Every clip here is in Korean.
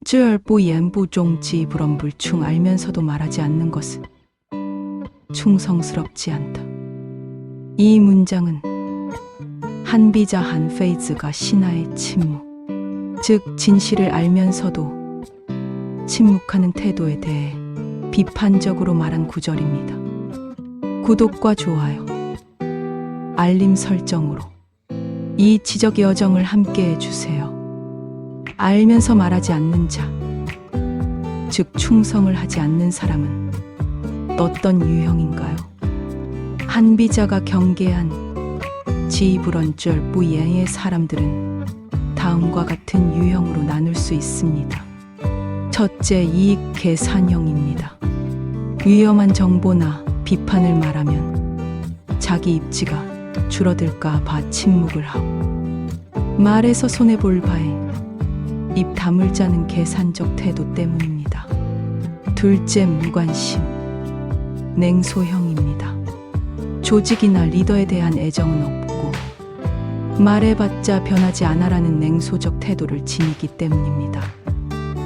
쯔얼不言不忠지 불엄불충 알면서도 말하지 않는 것은 충성스럽지 않다. 이 문장은 한비자 한페이즈가 신하의 침묵, 즉 진실을 알면서도 침묵하는 태도에 대해 비판적으로 말한 구절입니다. 구독과 좋아요, 알림 설정으로 이 지적 여정을 함께 해주세요. 알면서 말하지 않는 자, 즉 충성을 하지 않는 사람은 어떤 유형인가요? 한비자가 경계한 지불언쩔뿌예의 사람들은 다음과 같은 유형으로 나눌 수 있습니다. 첫째, 이익 계산형입니다. 위험한 정보나 비판을 말하면 자기 입지가 줄어들까 봐 침묵을 하고, 말에서 손해볼 바에 입 다물자는 계산적 태도 때문입니다. 둘째, 무관심, 냉소형입니다. 조직이나 리더에 대한 애정은 없고 말해봤자 변하지 않아라는 냉소적 태도를 지니기 때문입니다.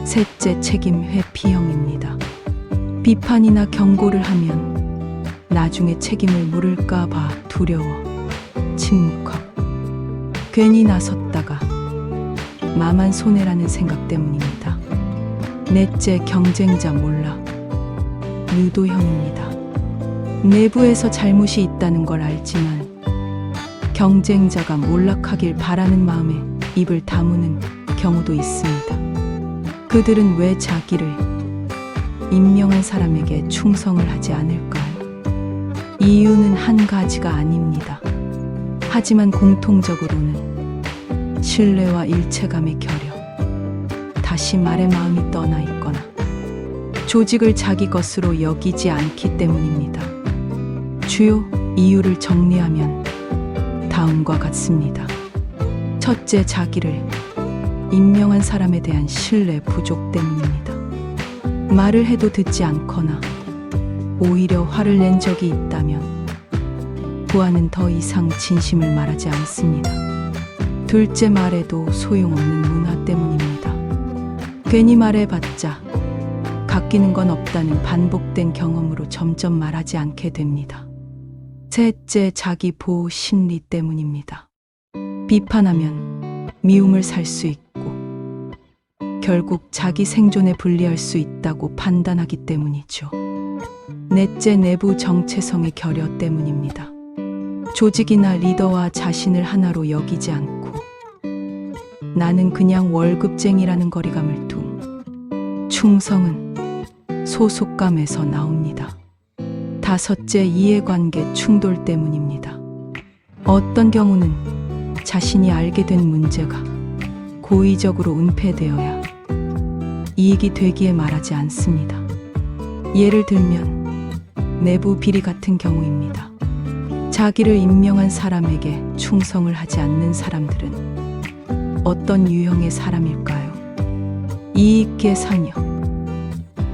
셋째, 책임 회피형입니다. 비판이나 경고를 하면 나중에 책임을 물을까 봐 두려워 침묵하고, 괜히 나섰다가 마만 손해라는 생각 때문입니다. 넷째, 경쟁자 몰락, 유도형입니다. 내부에서 잘못이 있다는 걸 알지만 경쟁자가 몰락하길 바라는 마음에 입을 다무는 경우도 있습니다. 그들은 왜 자기를 임명한 사람에게 충성을 하지 않을까요? 이유는 한 가지가 아닙니다. 하지만 공통적으로는 신뢰와 일체감의 결여, 다시 말해 마음이 떠나 있거나 조직을 자기 것으로 여기지 않기 때문입니다. 주요 이유를 정리하면 다음과 같습니다. 첫째, 자기를 임명한 사람에 대한 신뢰 부족 때문입니다. 말을 해도 듣지 않거나 오히려 화를 낸 적이 있다면 부하는 더 이상 진심을 말하지 않습니다. 둘째, 말해도 소용없는 문화 때문입니다. 괜히 말해봤자 갚기는 건 없다는 반복된 경험으로 점점 말하지 않게 됩니다. 셋째, 자기 보호 심리 때문입니다. 비판하면 미움을 살 수 있고 결국 자기 생존에 불리할 수 있다고 판단하기 때문이죠. 넷째, 내부 정체성의 결여 때문입니다. 조직이나 리더와 자신을 하나로 여기지 않고 나는 그냥 월급쟁이라는 거리감을 둔 충성은 소속감에서 나옵니다. 다섯째, 이해관계 충돌 때문입니다. 어떤 경우는 자신이 알게 된 문제가 고의적으로 은폐되어야 이익이 되기에 말하지 않습니다. 예를 들면 내부 비리 같은 경우입니다. 자기를 임명한 사람에게 충성을 하지 않는 사람들은 어떤 유형의 사람일까요? 이익계산형,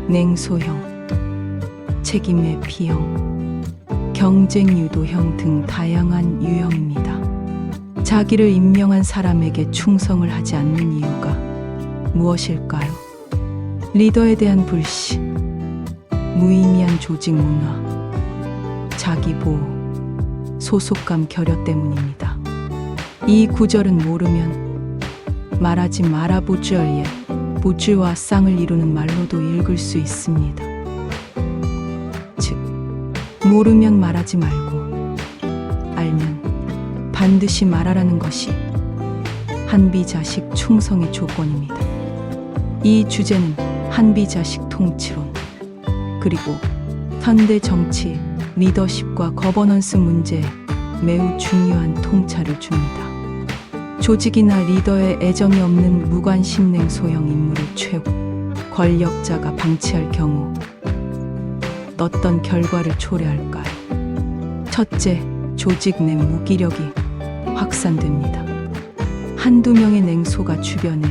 냉소형, 책임회피형, 경쟁유도형 등 다양한 유형입니다. 자기를 임명한 사람에게 충성을 하지 않는 이유가 무엇일까요? 리더에 대한 불신, 무의미한 조직 문화, 자기 보호, 소속감 결여 때문입니다. 이 구절은 모르면 말하지 마라 부주얼예, 부주와 쌍을 이루는 말로도 읽을 수 있습니다. 즉, 모르면 말하지 말고 알면 반드시 말하라는 것이 한비자식 충성의 조건입니다. 이 주제는 한비자식 통치론, 그리고 현대 정치, 리더십과 거버넌스 문제에 매우 중요한 통찰을 줍니다. 조직이나 리더에 애정이 없는 무관심 냉소형 인물을 최후 권력자가 방치할 경우 어떤 결과를 초래할까요? 첫째, 조직 내 무기력이 확산됩니다. 한두 명의 냉소가 주변에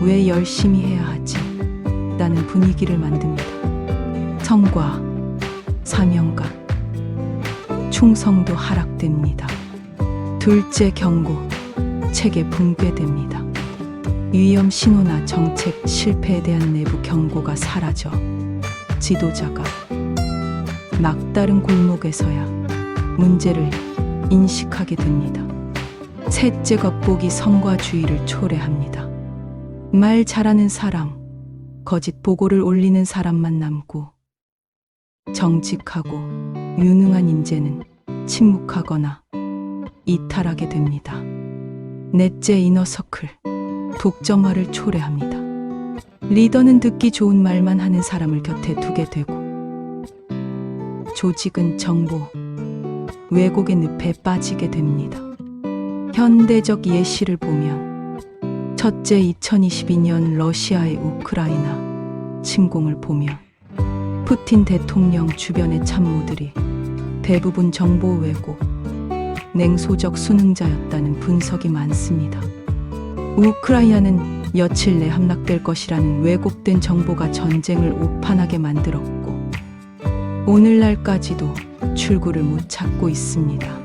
왜 열심히 해야 하지? 라는 분위기를 만듭니다. 성과, 사명감, 충성도 하락됩니다. 둘째, 경고, 체계 붕괴됩니다. 위험 신호나 정책 실패에 대한 내부 경고가 사라져 지도자가 막다른 골목에서야 문제를 인식하게 됩니다. 셋째, 겉보기 성과주의를 초래합니다. 말 잘하는 사람, 거짓 보고를 올리는 사람만 남고 정직하고 유능한 인재는 침묵하거나 이탈하게 됩니다. 넷째, 이너서클, 독점화를 초래합니다. 리더는 듣기 좋은 말만 하는 사람을 곁에 두게 되고 조직은 정보, 왜곡의 늪에 빠지게 됩니다. 현대적 예시를 보면 첫째, 2022년 러시아의 우크라이나 침공을 보면 푸틴 대통령 주변의 참모들이 대부분 정보 왜곡, 냉소적 순응자였다는 분석이 많습니다. 우크라이나는 며칠 내 함락될 것이라는 왜곡된 정보가 전쟁을 오판하게 만들었고 오늘날까지도 출구를 못 찾고 있습니다.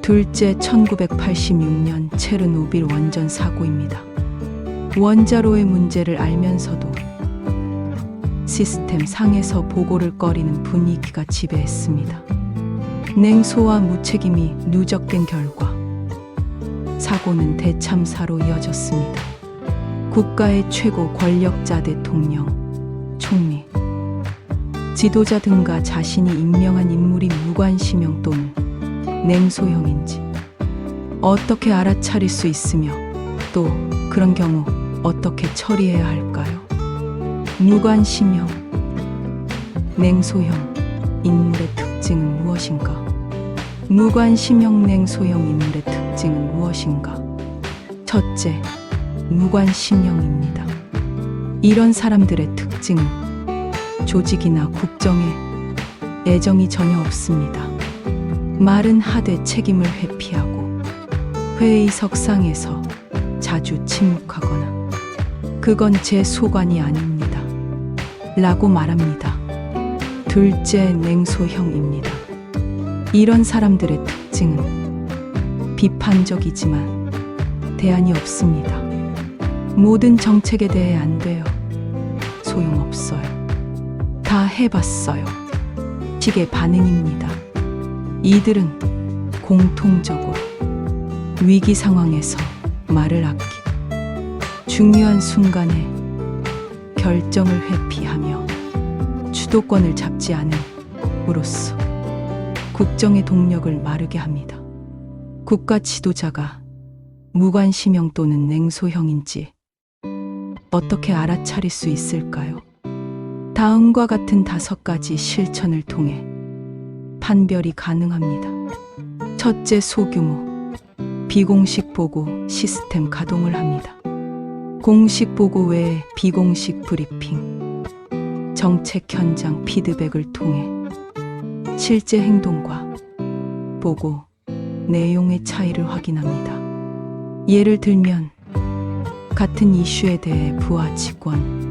둘째, 1986년 체르노빌 원전 사고입니다. 원자로의 문제를 알면서도 시스템 상에서 보고를 꺼리는 분위기가 지배했습니다. 냉소와 무책임이 누적된 결과 사고는 대참사로 이어졌습니다. 국가의 최고 권력자 대통령, 총리, 지도자 등과 자신이 임명한 인물이 무관심형 또는 냉소형인지 어떻게 알아차릴 수 있으며 또 그런 경우 어떻게 처리해야 할까요? 무관심형, 냉소형 인물의 특징은 무엇인가? 무관심형, 냉소형 인물의 특징은 무엇인가? 첫째, 무관심형입니다. 이런 사람들의 특징은 조직이나 국정에 애정이 전혀 없습니다. 말은 하되 책임을 회피하고 회의석상에서 자주 침묵하거나 그건 제 소관이 아닙니다 라고 말합니다. 둘째, 냉소형입니다. 이런 사람들의 특징은 비판적이지만 대안이 없습니다. 모든 정책에 대해 안 돼요. 소용없어요. 다 해봤어요. 식의 반응입니다. 이들은 공통적으로 위기 상황에서 말을 아끼 중요한 순간에 결정을 회피하며 주도권을 잡지 않음으로써 국정의 동력을 마르게 합니다. 국가 지도자가 무관심형 또는 냉소형인지 어떻게 알아차릴 수 있을까요? 다음과 같은 5가지 실천을 통해 판별이 가능합니다. 첫째, 소규모 비공식 보고 시스템 가동을 합니다. 공식 보고 외에 비공식 브리핑, 정책 현장 피드백을 통해 실제 행동과 보고 내용의 차이를 확인합니다. 예를 들면 같은 이슈에 대해 부하 직원,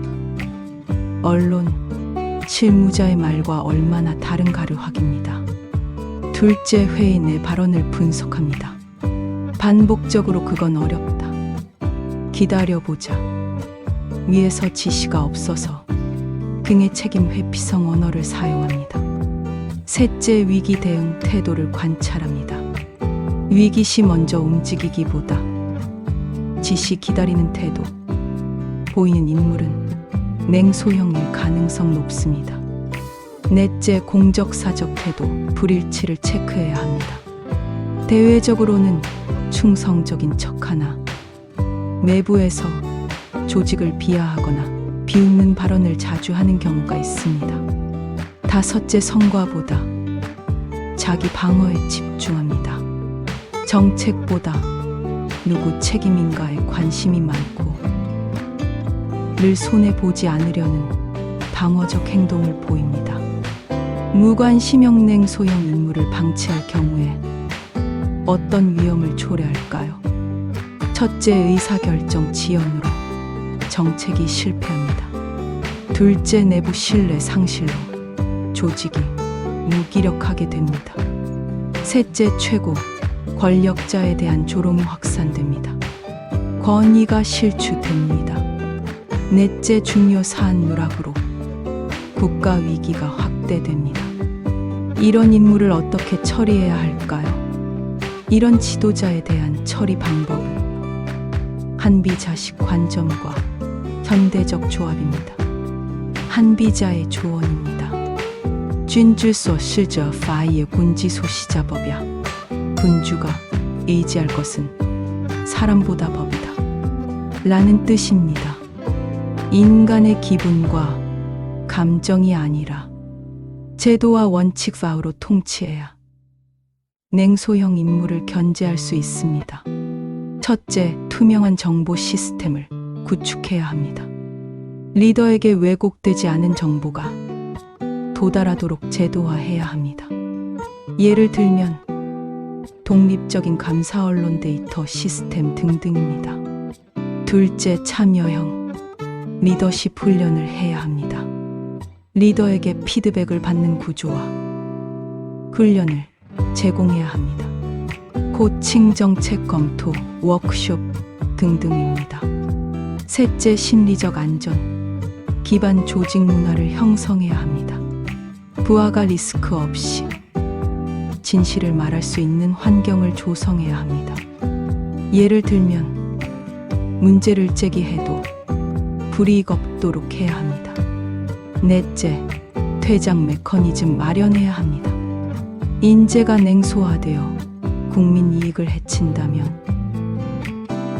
언론, 실무자의 말과 얼마나 다른가를 확인합니다. 둘째, 회의 내 발언을 분석합니다. 반복적으로 그건 어렵다, 기다려보자, 위에서 지시가 없어서 등의 책임 회피성 언어를 사용합니다. 셋째, 위기 대응 태도를 관찰합니다. 위기 시 먼저 움직이기보다 지시 기다리는 태도, 보이는 인물은 냉소형일 가능성 높습니다. 넷째, 공적사적 태도, 불일치를 체크해야 합니다. 대외적으로는 충성적인 척하나 외부에서 조직을 비하하거나 비웃는 발언을 자주 하는 경우가 있습니다. 다섯째, 성과보다 자기 방어에 집중합니다. 정책보다 누구 책임인가에 관심이 많고 늘 손해보지 않으려는 방어적 행동을 보입니다. 무관심형, 냉소형 인물을 방치할 경우에 어떤 위험을 초래할까요? 첫째, 의사결정 지연으로 정책이 실패합니다. 둘째, 내부 신뢰 상실로 조직이 무기력하게 됩니다. 셋째, 최고 권력자에 대한 조롱이 확산됩니다. 건의가 실추됩니다. 넷째 중요 사안 누락으로 국가 위기가 확대됩니다. 이런 인물을 어떻게 처리해야 할까요? 이런 지도자에 대한 처리 방법은 한비자식 관점과 현대적 조합입니다. 한비자의 조언입니다. 군주소 실저 파이의 군지 소시자법야. 군주가 의지할 것은 사람보다 법이다 라는 뜻입니다. 인간의 기분과 감정이 아니라 제도와 원칙 파우로 통치해야 냉소형 인물을 견제할 수 있습니다. 첫째, 투명한 정보 시스템을 구축해야 합니다. 리더에게 왜곡되지 않은 정보가 도달하도록 제도화해야 합니다. 예를 들면 독립적인 감사 언론 데이터 시스템 등등입니다. 둘째, 참여형 리더십 훈련을 해야 합니다. 리더에게 피드백을 받는 구조와 훈련을 제공해야 합니다. 코칭, 정책 검토, 워크숍 등등입니다. 셋째, 심리적 안전 기반 조직 문화를 형성해야 합니다. 부하가 리스크 없이 진실을 말할 수 있는 환경을 조성해야 합니다. 예를 들면 문제를 제기해도 불이익 없도록 해야 합니다. 넷째, 퇴장 메커니즘 마련해야 합니다. 인재가 냉소화되어 국민 이익을 해친다면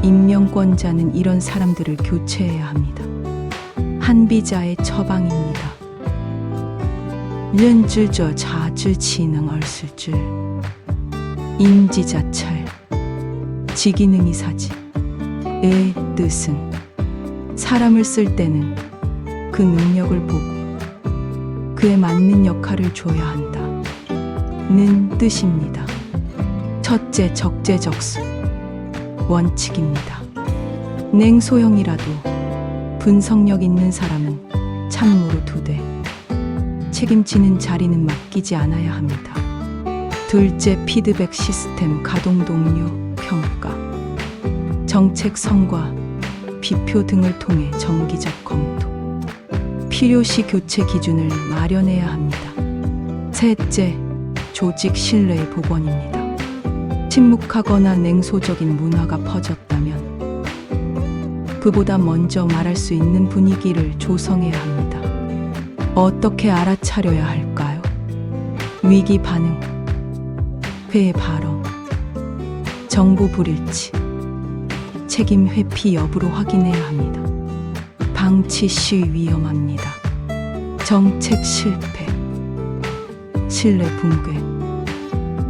임명권자는 이런 사람들을 교체해야 합니다. 한비자의 처방입니다. 른질저 자질 지능 얼슬줄 임지자찰 지기능이 사지 의 뜻은 사람을 쓸 때는 그 능력을 보고 그에 맞는 역할을 줘야 한다 는 뜻입니다. 첫째, 적재적소 원칙입니다. 냉소형이라도 분석력 있는 사람은 참모로 두되 책임지는 자리는 맡기지 않아야 합니다. 둘째, 피드백 시스템 가동 동료 평가 정책 성과 비표 등을 통해 정기적 검토 필요시 교체 기준을 마련해야 합니다. 셋째, 조직 신뢰의 복원입니다. 침묵하거나 냉소적인 문화가 퍼졌다면 그보다 먼저 말할 수 있는 분위기를 조성해야 합니다. 어떻게 알아차려야 할까요? 위기 반응, 회의 발언, 정보 불일치, 책임 회피 여부로 확인해야 합니다. 방치 시 위험합니다. 정책 실패, 신뢰 붕괴,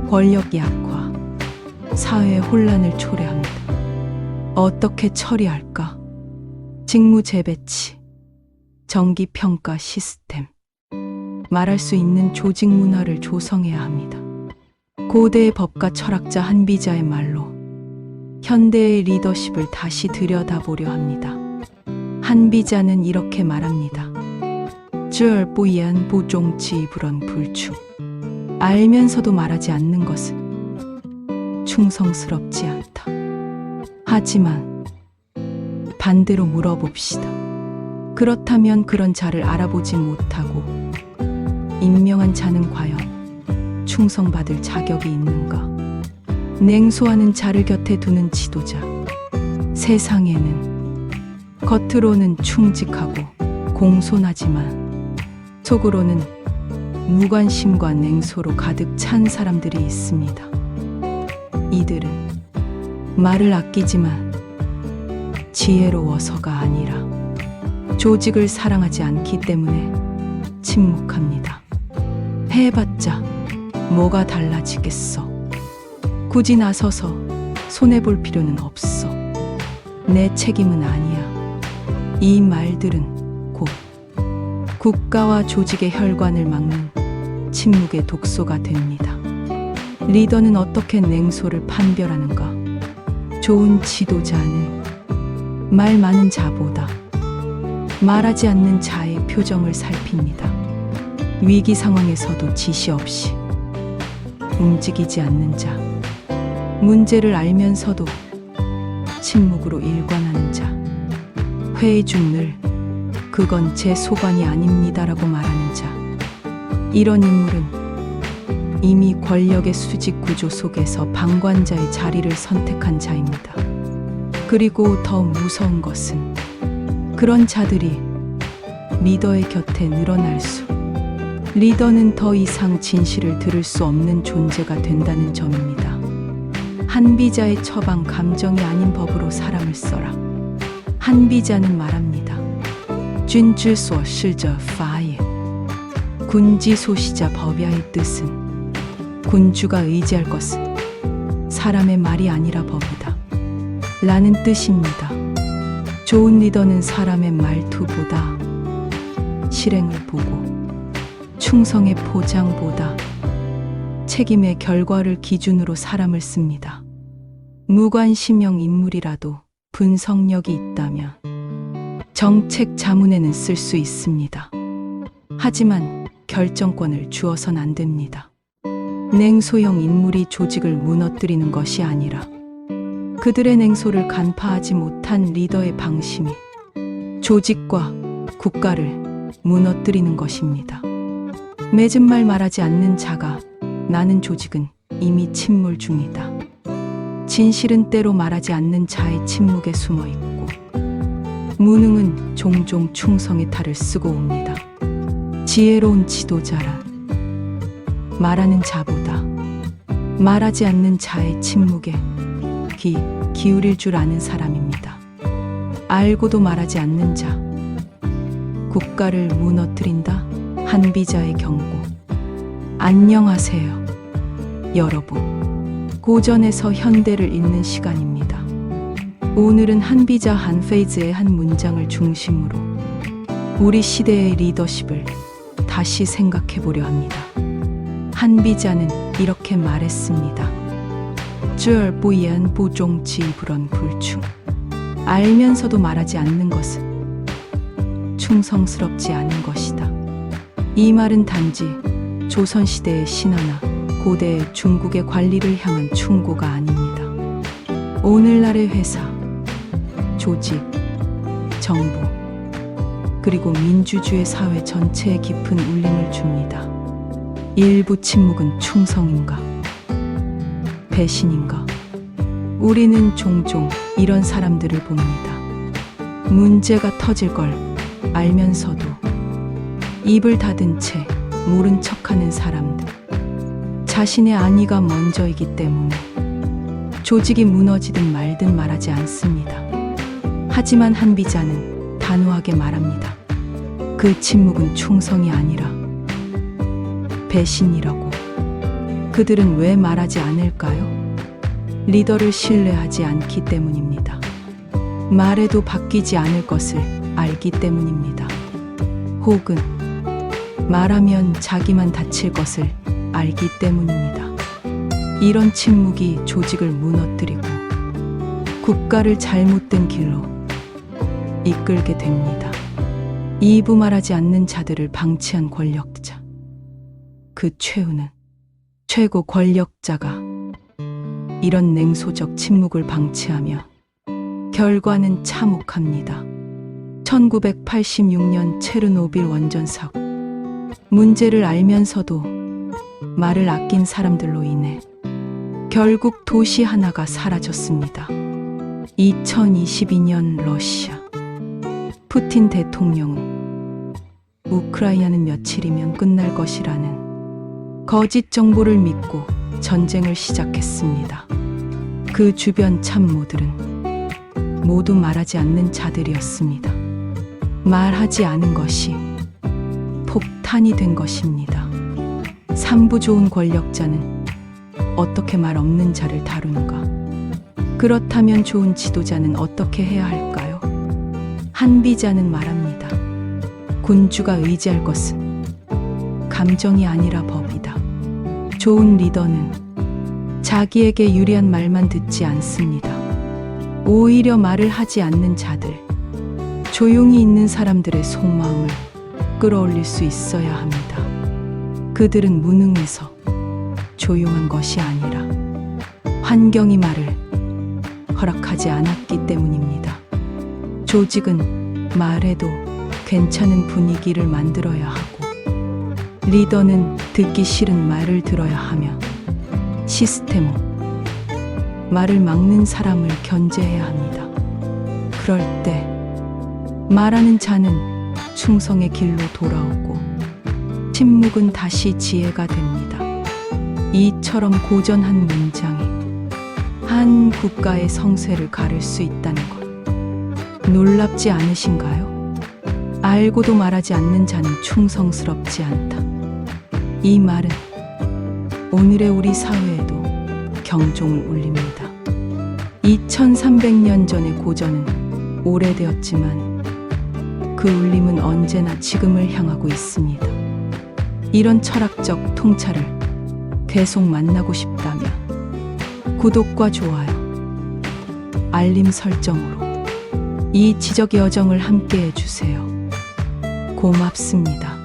권력 약화, 사회 혼란을 초래합니다. 어떻게 처리할까? 직무 재배치, 정기 평가 시스템, 말할 수 있는 조직 문화를 조성해야 합니다. 고대의 법과 철학자 한비자의 말로 현대의 리더십을 다시 들여다보려 합니다. 한비자는 이렇게 말합니다. 知而不言不忠지 불언 불충. 알면서도 말하지 않는 것은 충성스럽지 않다. 하지만 반대로 물어봅시다. 그렇다면 그런 자를 알아보지 못하고 임명한 자는 과연 충성받을 자격이 있는가? 냉소하는 자를 곁에 두는 지도자. 세상에는 겉으로는 충직하고 공손하지만 속으로는 무관심과 냉소로 가득 찬 사람들이 있습니다. 이들은 말을 아끼지만 지혜로워서가 아니라 조직을 사랑하지 않기 때문에 침묵합니다. 해봤자 뭐가 달라지겠어. 굳이 나서서 손해볼 필요는 없어. 내 책임은 아니야. 이 말들은 곧 국가와 조직의 혈관을 막는 침묵의 독소가 됩니다. 리더는 어떻게 냉소를 판별하는가? 좋은 지도자는 말 많은 자보다 말하지 않는 자의 표정을 살핍니다. 위기 상황에서도 지시 없이 움직이지 않는 자. 문제를 알면서도 침묵으로 일관하는 자. 회의 중 늘 그건 제 소관이 아닙니다라고 말하는 자. 이런 인물은 이미 권력의 수직 구조 속에서 방관자의 자리를 선택한 자입니다. 그리고 더 무서운 것은 그런 자들이 리더의 곁에 늘어날 수, 리더는 더 이상 진실을 들을 수 없는 존재가 된다는 점입니다. 한비자의 처방 감정이 아닌 법으로 사람을 써라. 한비자는 말합니다. 준지소 실저 파예. 군지소시자 법야의 뜻은 군주가 의지할 것은 사람의 말이 아니라 법이다 라는 뜻입니다. 좋은 리더는 사람의 말투보다 실행을 보고 충성의 포장보다 책임의 결과를 기준으로 사람을 씁니다. 무관심형 인물이라도 분석력이 있다면 정책 자문에는 쓸 수 있습니다. 하지만 결정권을 주어선 안 됩니다. 냉소형 인물이 조직을 무너뜨리는 것이 아니라 그들의 냉소를 간파하지 못한 리더의 방심이 조직과 국가를 무너뜨리는 것입니다. 맺은 말 말하지 않는 자가 나는 조직은 이미 침몰 중이다. 진실은 때로 말하지 않는 자의 침묵에 숨어 있고 무능은 종종 충성의 탈을 쓰고 옵니다. 지혜로운 지도자란 말하는 자보다 말하지 않는 자의 침묵에 귀 기울일 줄 아는 사람입니다. 알고도 말하지 않는 자. 국가를 무너뜨린다. 한비자의 경고. 안녕하세요, 여러분. 고전에서 현대를 읽는 시간입니다. 오늘은 한비자 한 페이지의 한 문장을 중심으로 우리 시대의 리더십을 다시 생각해 보려 합니다. 한비자는 이렇게 말했습니다. 知而不言不忠即불언 불충. 알면서도 말하지 않는 것은 충성스럽지 않은 것이다. 이 말은 단지 조선시대의 신하나 고대의 중국의 관리를 향한 충고가 아닙니다. 오늘날의 회사, 조직, 정부, 그리고 민주주의 사회 전체에 깊은 울림을 줍니다. 일부 침묵은 충성인가? 배신인가? 우리는 종종 이런 사람들을 봅니다. 문제가 터질 걸 알면서도 입을 닫은 채 모른 척하는 사람들. 자신의 안위가 먼저이기 때문에 조직이 무너지든 말든 말하지 않습니다. 하지만 한비자는 단호하게 말합니다. 그 침묵은 충성이 아니라 배신이라고. 그들은 왜 말하지 않을까요? 리더를 신뢰하지 않기 때문입니다. 말해도 바뀌지 않을 것을 알기 때문입니다. 혹은 말하면 자기만 다칠 것을 알기 때문입니다. 이런 침묵이 조직을 무너뜨리고 국가를 잘못된 길로 이끌게 됩니다. 이부 말하지 않는 자들을 방치한 권력자. 그 최후는 최고 권력자가 이런 냉소적 침묵을 방치하며 결과는 참혹합니다. 1986년 체르노빌 원전 사고. 문제를 알면서도 말을 아낀 사람들로 인해 결국 도시 하나가 사라졌습니다. 2022년 러시아. 푸틴 대통령은 우크라이나는 며칠이면 끝날 것이라는 거짓 정보를 믿고 전쟁을 시작했습니다. 그 주변 참모들은 모두 말하지 않는 자들이었습니다. 말하지 않은 것이 폭탄이 된 것입니다. 삼부 좋은 권력자는 어떻게 말 없는 자를 다루는가? 그렇다면 좋은 지도자는 어떻게 해야 할까요? 한비자는 말합니다. 군주가 의지할 것은 감정이 아니라 법이다. 좋은 리더는 자기에게 유리한 말만 듣지 않습니다. 오히려 말을 하지 않는 자들, 조용히 있는 사람들의 속마음을 끌어올릴 수 있어야 합니다. 그들은 무능해서 조용한 것이 아니라 환경이 말을 허락하지 않았기 때문입니다. 조직은 말해도 괜찮은 분위기를 만들어야 하고, 리더는 듣기 싫은 말을 들어야 하며, 시스템은 말을 막는 사람을 견제해야 합니다. 그럴 때 말하는 자는 충성의 길로 돌아오고, 침묵은 다시 지혜가 됩니다. 이처럼 고전한 문장이 한 국가의 성쇠를 가를 수 있다는 것, 놀랍지 않으신가요? 알고도 말하지 않는 자는 충성스럽지 않다. 이 말은 오늘의 우리 사회에도 경종을 울립니다. 2300년 전의 고전은 오래되었지만 그 울림은 언제나 지금을 향하고 있습니다. 이런 철학적 통찰을 계속 만나고 싶다면 구독과 좋아요, 알림 설정으로 이 지적 여정을 함께 해주세요. 고맙습니다.